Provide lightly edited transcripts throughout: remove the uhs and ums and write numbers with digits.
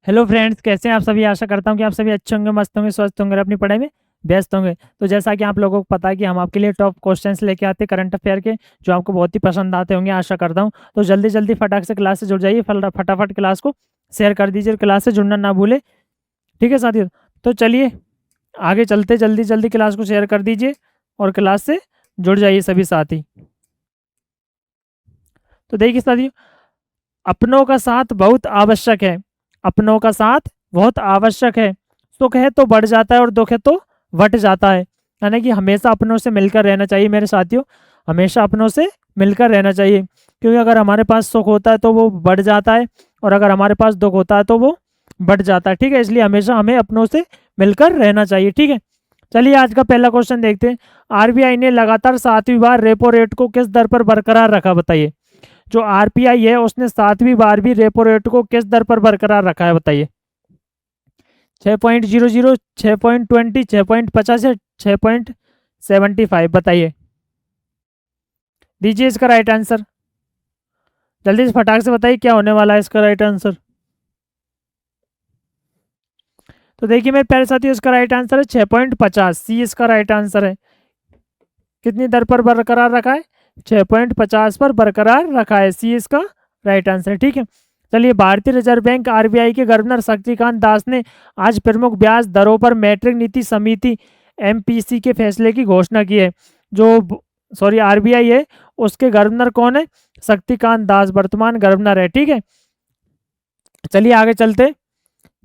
Hello friends, कैसे हैं आप सभी। आशा करता हूँ कि आप सभी अच्छे होंगे, मस्त होंगे, स्वस्थ होंगे और अपनी पढ़ाई में व्यस्त होंगे। तो जैसा कि आप लोगों को पता है कि हम आपके लिए टॉप क्वेश्चंस लेके आते हैं करंट अफेयर के, जो आपको बहुत ही पसंद आते होंगे आशा करता हूँ। तो जल्दी जल्दी फटाक से क्लास से जुड़ जाइए, फटाफट क्लास को शेयर कर दीजिए, क्लास से जुड़ना ना भूले। ठीक है साथियों। तो चलिए आगे चलते, जल्दी जल्दी क्लास को शेयर कर दीजिए और क्लास से जुड़ जाइए सभी साथी। तो देखिए साथियों, अपनों का साथ बहुत आवश्यक है। अपनों का साथ बहुत आवश्यक है। सुख है तो बढ़ जाता है और दुख है तो वट जाता है। यानी कि हमेशा अपनों से मिलकर रहना चाहिए मेरे साथियों। हमेशा अपनों से मिलकर रहना चाहिए, क्योंकि अगर हमारे पास सुख होता है तो वो बढ़ जाता है, और अगर हमारे पास दुख होता है तो वो बढ़ जाता है। ठीक है, इसलिए हमेशा हमें अपनों से मिलकर रहना चाहिए। ठीक है, चलिए आज का पहला क्वेश्चन देखते हैं। आरबीआई ने लगातार 7वीं बार रेपो रेट को किस दर पर बरकरार रखा, बताइए। जो आरबीआई है उसने 7वीं बार भी रेपो रेट को किस दर पर बरकरार रखा है, बताइए। 6.00, 6.20, 6.50 या 6.75, बताइए। दीजिए इसका राइट आंसर। जल्दी से फटाक से बताइए क्या होने वाला है इसका राइट आंसर। तो देखिए मेरे प्यारे साथियों, इसका राइट आंसर है 6.50। सी इसका राइट आंसर है। कितनी दर पर बरकरार रखा है? 6.50 पर बरकरार रखा है। सी इसका राइट आंसर है। ठीक है, चलिए। भारतीय रिजर्व बैंक आरबीआई के गवर्नर शक्तिकांत दास ने आज प्रमुख ब्याज दरों पर मौद्रिक नीति समिति एमपीसी के फैसले की घोषणा की है। जो आरबीआई है उसके गवर्नर कौन है? शक्तिकांत दास वर्तमान गवर्नर है। ठीक है, चलिए आगे चलते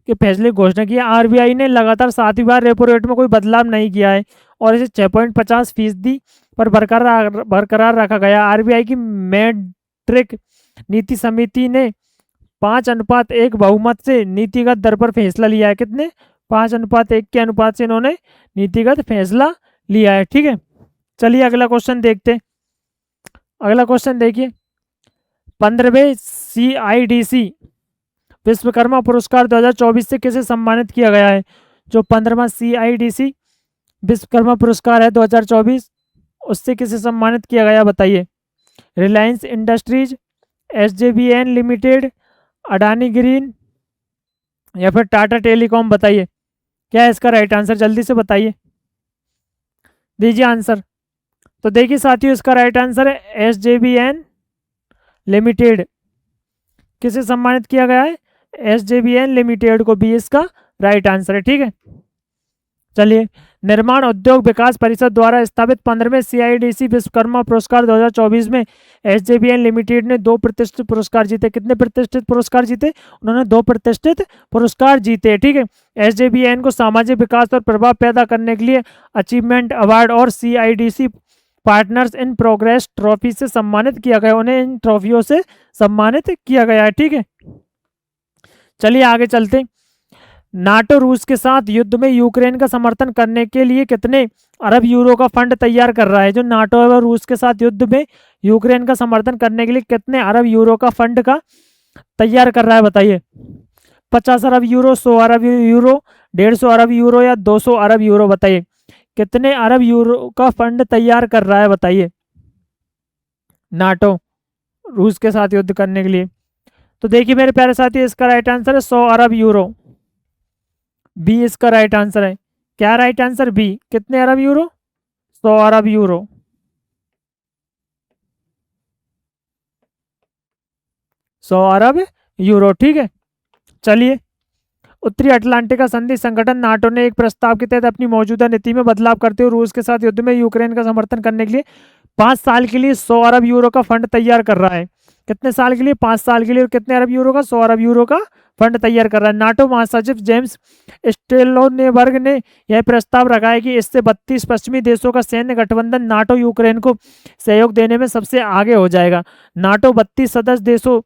के फैसले की घोषणा की है। आरबीआई ने लगातार 7वीं बार रेपो रेट में कोई बदलाव नहीं किया है और इसे 6.50% पर बरकरार रखा गया। आरबीआई की मौद्रिक नीति समिति ने 5:1 बहुमत से नीतिगत दर पर फैसला लिया है। कितने? 5:1 के अनुपात से इन्होंने नीतिगत फैसला लिया है। ठीक है, चलिए अगला क्वेश्चन देखते हैं। अगला क्वेश्चन देखिए। 15वें CIDC विश्वकर्मा पुरस्कार 2024 से किसे सम्मानित किया गया है? जो 15वां CIDC विश्वकर्मा पुरस्कार है 2024, उससे किसे सम्मानित किया गया, बताइए। Reliance industries, SJVN limited, Adani green या फिर टाटा टेलीकॉम, बताइए। क्या है इसका राइट आंसर? जल्दी से बताइए, दीजिए आंसर। तो देखिए साथियों, इसका राइट आंसर है SJVN लिमिटेड। किसे सम्मानित किया गया है? SJVN लिमिटेड को भी इसका राइट आंसर है। ठीक है, चलिए। निर्माण उद्योग विकास परिषद द्वारा स्थापित 15वें CIDC विश्वकर्मा पुरस्कार 2024 में SJVN लिमिटेड ने 2 प्रतिष्ठित पुरस्कार जीते। कितने प्रतिष्ठित पुरस्कार जीते? उन्होंने 2 प्रतिष्ठित पुरस्कार जीते। ठीक है, SJVN को सामाजिक विकास और प्रभाव पैदा करने के लिए अचीवमेंट अवार्ड और CIDC partners in progress trophy से सम्मानित किया गया। उन्हें इन ट्रॉफियों से सम्मानित किया गया है। ठीक है, चलिए आगे चलते। नाटो रूस के साथ युद्ध में यूक्रेन का समर्थन करने के लिए कितने अरब यूरो का फंड तैयार कर रहा है? जो नाटो और रूस के साथ युद्ध में यूक्रेन का समर्थन करने के लिए कितने अरब यूरो का फंड का तैयार कर रहा है, बताइए। 50 अरब यूरो, 100 अरब यूरो, 150 अरब यूरो या 200 अरब यूरो, बताइए। कितने अरब यूरो का फंड तैयार कर रहा है, बताइए, नाटो रूस के साथ युद्ध करने के लिए। तो देखिए मेरे प्यारे साथी, इसका राइट आंसर है 100 अरब यूरो। बी इसका राइट आंसर है। क्या राइट आंसर? बी। कितने अरब यूरो? 100 अरब यूरो। 100 अरब यूरो। ठीक है, चलिए। उत्तरी अटलांटिक संधि संगठन नाटो ने एक प्रस्ताव के तहत अपनी मौजूदा नीति में बदलाव करते हुए रूस के साथ युद्ध में यूक्रेन का समर्थन करने के लिए 5 साल के लिए 100 अरब यूरो का फंड तैयार कर रहा है। कितने साल के लिए? 5 साल के लिए। और कितने अरब यूरो का? 100 अरब यूरो का फंड तैयार कर रहा है। नाटो महासचिव जेम्स स्टोल्टनबर्ग ने यह प्रस्ताव रखा है कि इससे 32 पश्चिमी देशों का सैन्य गठबंधन नाटो यूक्रेन को सहयोग देने में सबसे आगे हो जाएगा। नाटो 32 सदस्य देशों,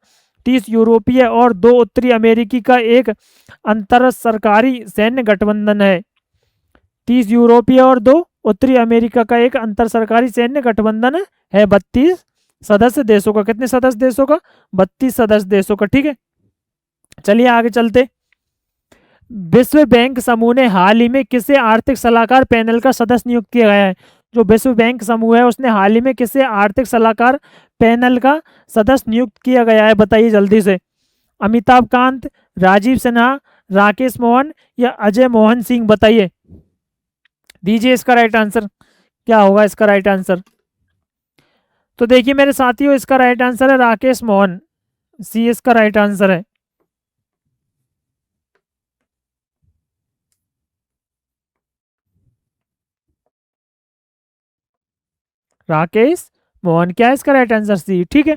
30 यूरोपीय और 2 उत्तरी अमेरिकी का एक अंतर सरकारी सैन्य गठबंधन है। 30 यूरोपीय और 2 उत्तरी अमेरिका का एक अंतर सरकारी सैन्य गठबंधन है। 32 सदस्य देशों का। कितने सदस्य देशों का? 32 सदस्य देशों का। ठीक है, चलिए आगे चलते। विश्व बैंक समूह ने हाल ही में किसे आर्थिक सलाहकार पैनल का सदस्य नियुक्त किया गया है? जो विश्व बैंक समूह है उसने हाल ही में किसे आर्थिक सलाहकार पैनल का सदस्य नियुक्त किया गया है, बताइए जल्दी से। अमिताभ कांत, राजीव सिन्हा, राकेश मोहन या अजय मोहन सिंह? बताइए, दीजिए इसका राइट आंसर, क्या होगा इसका राइट आंसर? तो देखिए मेरे साथियों, इसका राइट आंसर है राकेश मोहन, सी इसका राइट आंसर है। राकेश मोहन, क्या है इसका राइट आंसर? सी, ठीक है।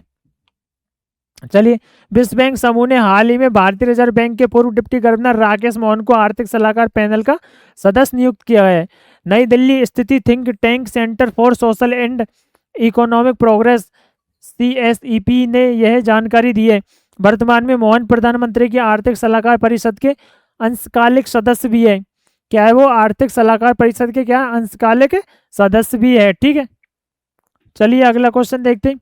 चलिए, विश्व बैंक समूह ने हाल ही में भारतीय रिजर्व बैंक के पूर्व डिप्टी गवर्नर राकेश मोहन को आर्थिक सलाहकार पैनल का सदस्य नियुक्त किया है। नई दिल्ली स्थित think tank centre for social and economic progress CSEP ने यह जानकारी दी है। वर्तमान में मोहन प्रधानमंत्री की आर्थिक सलाहकार परिषद के अंशकालिक सदस्य भी है। क्या है वो? आर्थिक सलाहकार परिषद के क्या अंशकालिक सदस्य भी है, ठीक है। चलिए अगला क्वेश्चन देखते हैं।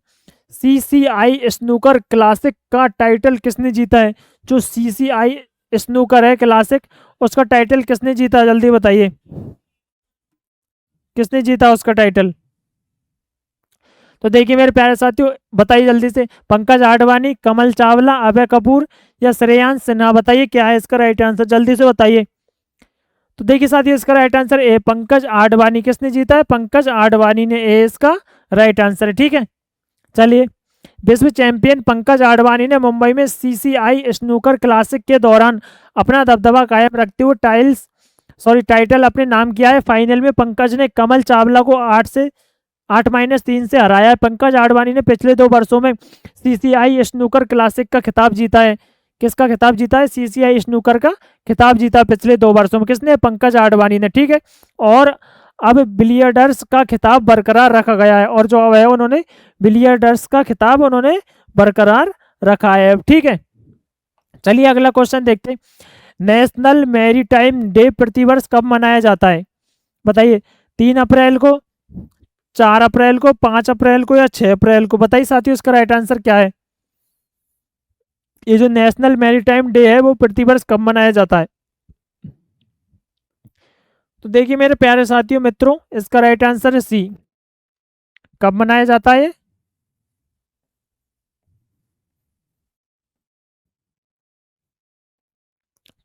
CCI स्नूकर क्लासिक का टाइटल किसने जीता है? जो CCI स्नूकर है क्लासिक, उसका टाइटल किसने जीता? जल्दी बताइए, किसने जीता उसका टाइटल? तो देखिए मेरे प्यारे साथियों, बताइए जल्दी से। पंकज आडवाणी, कमल चावला, अभय कपूर या श्रेयांश सिन्हा? बताइए क्या है इसका राइट आंसर, जल्दी से बताइए। तो देखिए साथियों, इसका right answer A, Pankaj Advani. किसने जीता है? पंकज आडवाणी ने, ए इसका राइट आंसर है, ठीक है। चलिए, विश्व चैंपियन पंकज आडवाणी ने मुंबई में CCI स्नूकर क्लासिक के दौरान अपना दबदबा कायम रखते हुए टाइटल अपने नाम किया है। फाइनल में पंकज ने कमल चावला को 8-3 से हराया है। पंकज आडवाणी ने पिछले 2 वर्षों में CCI स्नूकर क्लासिक का खिताब जीता है। किसका खिताब जीता है? CCI स्नूकर का खिताब जीता पिछले 2 वर्षों में। किसने? पंकज आडवाणी ने, ठीक है। और अब बिलियर्डर्स का खिताब बरकरार रखा गया है, और जो है उन्होंने बिलियर्डर्स का खिताब उन्होंने बरकरार रखा है, ठीक है। चलिए अगला क्वेश्चन देखते हैं। नेशनल मैरीटाइम डे प्रतिवर्ष कब मनाया जाता है? बताइए, 3 अप्रैल को, 4 अप्रैल को, 5 अप्रैल को या 6 अप्रैल को? बताइए साथियों, इसका राइट आंसर क्या है? ये जो नेशनल मैरीटाइम डे है वो प्रतिवर्ष कब मनाया जाता है? तो देखिए मेरे प्यारे साथियों मित्रों, इसका राइट आंसर है सी। कब मनाया जाता है?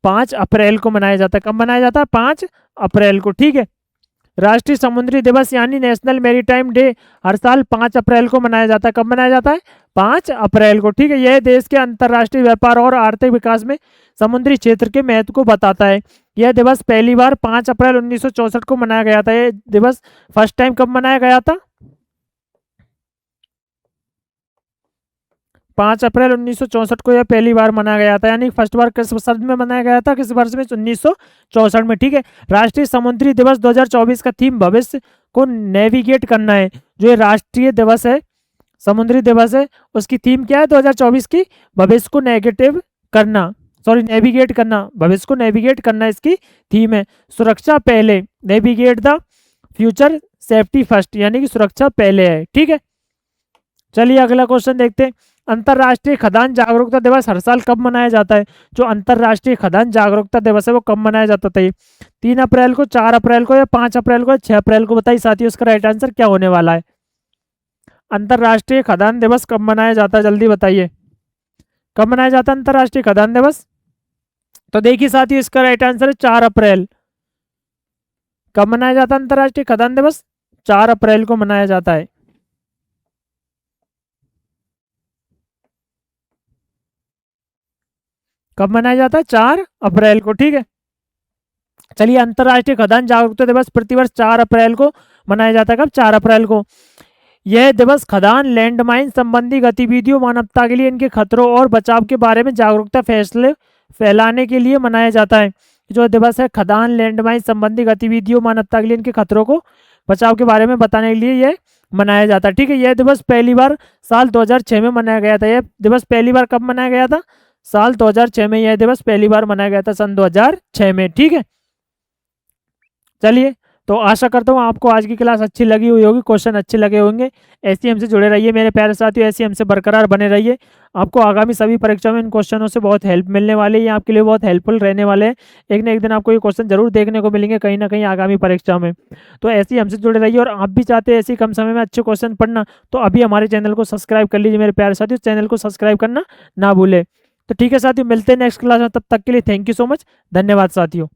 5 अप्रैल को मनाया जाता है। कब मनाया जाता है? 5 अप्रैल को, ठीक है। राष्ट्रीय समुद्री दिवस यानी नेशनल मैरीटाइम डे हर साल 5 अप्रैल को मनाया जाता है। कब मनाया जाता है? 5 अप्रैल को, ठीक है। यह देश के अंतर्राष्ट्रीय व्यापार और आर्थिक विकास में समुद्री क्षेत्र के महत्व को बताता है। यह दिवस पहली बार 5 अप्रैल 1964 को मनाया गया था। यह दिवस फर्स्ट टाइम कब मनाया गया था? 5 अप्रैल 1964 को यह पहली बार मनाया गया था। यानी फर्स्ट बार किस वर्ष में मनाया गया था? किस वर्ष में? 1964 में, ठीक है। राष्ट्रीय समुद्री दिवस 2024 का थीम भविष्य को नेविगेट करना है। जो ये राष्ट्रीय दिवस है, समुद्री दिवस है, उसकी थीम क्या है 2024 की? भविष्य को नेविगेट करना, भविष्य को नेविगेट करना इसकी थीम है। सुरक्षा पहले, navigate the future, safety first, यानी कि सुरक्षा पहले है, ठीक है। चलिए अगला क्वेश्चन देखते हैं। अंतर्राष्ट्रीय खदान जागरूकता दिवस हर साल कब मनाया जाता है? जो अंतर्राष्ट्रीय खदान जागरूकता दिवस है वो कब मनाया जाता था? 3 अप्रैल को, 4 अप्रैल को या 5 अप्रैल को या 6 अप्रैल को? बताइए साथियों, इसका राइट आंसर क्या होने वाला है? अंतर्राष्ट्रीय खदान दिवस कब मनाया जाता है? जल्दी बताइए, कब मनाया जाता है अंतर्राष्ट्रीय खदान दिवस? तो देखिए साथियों, इसका राइट आंसर है 4 अप्रैल। कब मनाया जाता है अंतर्राष्ट्रीय खदान दिवस? 4 अप्रैल को मनाया जाता है। कब मनाया जाता है? 4 अप्रैल को, ठीक है। चलिए, अंतर्राष्ट्रीय खदान जागरूकता दिवस प्रतिवर्ष 4 अप्रैल को मनाया जाता है। कब? 4 अप्रैल को। यह दिवस खदान, लैंडमाइन संबंधी गतिविधियों, मानवता के लिए इनके खतरों और बचाव के बारे में जागरूकता फैलाने के लिए मनाया जाता है। जो दिवस है खदान, लैंडमाइन संबंधी गतिविधियों, मानवता के लिए इनके खतरों को, बचाव के बारे में बताने के लिए यह मनाया जाता है, ठीक है। यह दिवस पहली बार साल 2006 में मनाया गया था। यह दिवस पहली बार कब मनाया गया था? साल 2006 में यह दिवस पहली बार मनाया गया था, सन 2006 में, ठीक है। चलिए, तो आशा करता हूँ आपको आज की क्लास अच्छी लगी हुई होगी, क्वेश्चन अच्छे लगे होंगे। ऐसे ही हमसे जुड़े रहिए मेरे प्यारे साथियों, ऐसे ही हमसे बरकरार बने रहिए। आपको आगामी सभी परीक्षा में इन क्वेश्चनों से बहुत हेल्प मिलने वाली है, ये आपके लिए बहुत हेल्पफुल रहने वाले हैं। एक ना एक दिन आपको ये क्वेश्चन जरूर देखने को मिलेंगे कहीं ना कहीं आगामी परीक्षा में। तो ऐसे ही हमसे जुड़े रहिए, और आप भी चाहते हैं ऐसे ही कम समय में अच्छे क्वेश्चन पढ़ना, तो अभी हमारे चैनल को सब्सक्राइब कर लीजिए मेरे प्यारे साथियों, चैनल को सब्सक्राइब करना ना भूलें। तो ठीक है साथियों, मिलते हैं नेक्स्ट क्लास में, तब तक के लिए थैंक यू सो मच, धन्यवाद साथियों।